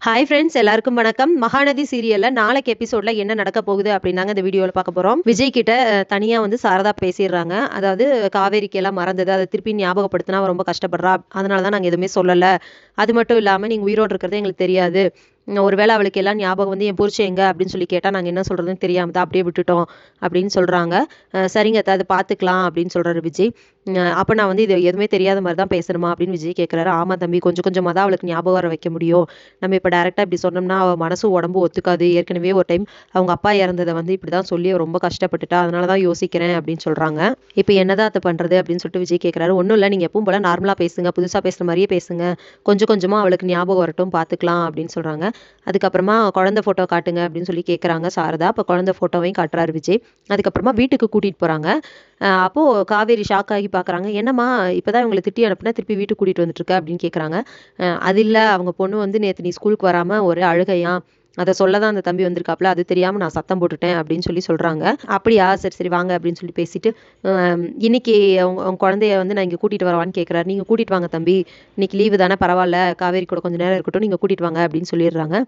Hi friends, எல்லாருக்கும் வணக்கம். மகாநதி சீரியல்ல நாளைக்கு எபிசோட்ல என்ன நடக்க போகுது அப்படின்னாங்க இந்த வீடியோவில் பார்க்க போறோம். விஜய் கிட்ட தனியா வந்து சாரதா பேசிடுறாங்க. அதாவது காவேரிக்கு எல்லாம் மறந்தது, அதை திருப்பி ஞாபகப்படுத்தினா அவ ரொம்ப கஷ்டப்படுறா, அதனால தான் நாங்கள் எதுவுமே சொல்லலை. அது மட்டும் இல்லாமல் நீங்கள் உயிரோடு இருக்கிறது எங்களுக்கு தெரியாது. ஒருவேளை அவளுக்கு எல்லாம் ஞாபகம் வந்து என் புருஷன் எங்க அப்படின்னு சொல்லி கேட்டால் நாங்கள் என்ன சொல்கிறதுன்னு தெரியாம தான் அப்படியே விட்டுட்டோம் அப்படின்னு சொல்கிறாங்க. சரிங்க அத்தை, அதை பார்த்துக்கலாம் அப்படின்னு சொல்கிறாரு விஜய். அப்போ நான் வந்து இது எதுவுமே தெரியாத மாதிரி தான் பேசணுமா அப்படின்னு விஜய் கேட்குறாரு. ஆமாம் தம்பி, கொஞ்சம் கொஞ்சமாக தான் அவளுக்கு ஞாபகம் வர வைக்க முடியும். நம்ம இப்போ டேரெக்டாக இப்படி சொன்னோம்னா அவள் மனசும் உடம்பு ஒத்துக்காது. ஏற்கனவே ஒரு டைம் அவங்க அப்பா இறந்ததை வந்து இப்படி தான் சொல்லி அவ ரொம்ப கஷ்டப்பட்டுட்டா, அதனால தான் யோசிக்கிறேன் அப்படின்னு சொல்கிறாங்க. இப்போ என்னதான் அதை பண்ணுறது அப்படின்னு சொல்லிட்டு விஜய் கேட்குறாரு. ஒன்றும் இல்லை, நீங்கள் எப்பவும் போல் நார்மலாக பேசுங்க, புதுசாக பேசுகிற மாதிரியே பேசுங்க, கொஞ்சம் கொஞ்சமாக அவளுக்கு ஞாபகம் வரட்டும், பார்த்துக்கலாம் அப்படின்னு சொல்கிறாங்க. அதுக்கப்புறமா குழந்தை ஃபோட்டோ காட்டுங்க அப்படின்னு சொல்லி கேட்குறாங்க சாரதா. அப்போ குழந்தை ஃபோட்டோவையும் காட்டுறாரு விஜய். அதுக்கப்புறமா வீட்டுக்கு கூட்டிகிட்டு போகிறாங்க. அப்போது காவேரி ஷாக் ஆகி பார்க்குறாங்க. என்னம்மா இப்போதான் இவங்களை திட்டி அனுப்புனா திருப்பி வீட்டுக்கு கூட்டிகிட்டு வந்துட்டுருக்க அப்படின்னு கேட்குறாங்க. அது இல்லை, அவங்க பொண்ணு வந்து நேற்று நீ ஸ்கூலுக்கு வராமல் ஒரே அழுகையா, அதை சொல்ல தான் அந்த தம்பி வந்திருக்காப்புல, அது தெரியாமல் நான் சத்தம் போட்டுட்டேன் அப்படின்னு சொல்லி சொல்கிறாங்க. அப்படியா, சரி சரி வாங்க அப்படின்னு சொல்லி பேசிட்டு இன்னைக்கு அவங்க அவங்க குழந்தைய வந்து நான் இங்கே கூட்டிகிட்டு வரவான்னு கேட்குறாரு. நீங்கள் கூட்டிகிட்டு வாங்க தம்பி, இன்னைக்கு லீவு தானே, பரவாயில்ல, காவேரி கூட கொஞ்சம் நேரம் இருக்கட்டும், நீங்கள் கூட்டிகிட்டு வாங்க அப்படின்னு சொல்லிடுறாங்க.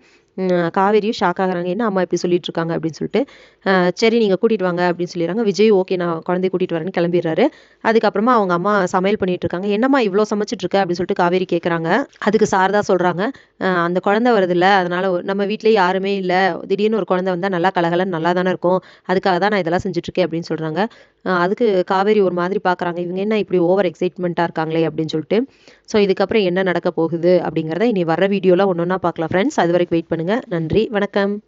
காவேரியும் ஷாக் ஆகுறாங்க, என்ன அம்மா இப்படி சொல்லிட்டு இருக்காங்க அப்படின்னு சொல்லிட்டு. சரி நீங்கள் கூட்டிகிட்டு வாங்க அப்படின்னு சொல்லிடுறாங்க. விஜய் ஓகே நான் குழந்தைய கூட்டிகிட்டு வரேன்னு கிளம்பிடுறாரு. அதுக்கப்புறமா அவங்க அம்மா சமையல் பண்ணிட்டு இருக்காங்க. என்னம்மா இவ்வளோ சமைச்சிட்டு இருக்க அப்படின்னு சொல்லிட்டு காவேரி கேட்குறாங்க. அதுக்கு சாரதா சொல்கிறாங்க, அந்த குழந்தை வருதுல்ல, அதனால நம்ம வீட்டிலே யாருமே இல்லை, திடீர்னு ஒரு குழந்தை வந்தால் நல்லா கலகலன்னு நல்லா தானே இருக்கும், அதுக்காக தான் நான் இதெல்லாம் செஞ்சுட்ருக்கேன் அப்படின்னு சொல்கிறாங்க. அதுக்கு காவேரி ஒரு மாதிரி பார்க்குறாங்க, இவங்க என்ன இப்படி ஓவர் எக்ஸைட்மெண்ட்டாக இருக்காங்களே அப்படின்னு சொல்லிட்டு. ஸோ இதுக்கப்புறம் என்ன நடக்க போகுது அப்படிங்கிறத இனி வர வீடியோவில் ஒன்று ஒன்றா பார்க்கலாம் ஃப்ரெண்ட்ஸ். அது வரைக்கும் வெயிட் பண்ணுங்கள். நன்றி, வணக்கம்.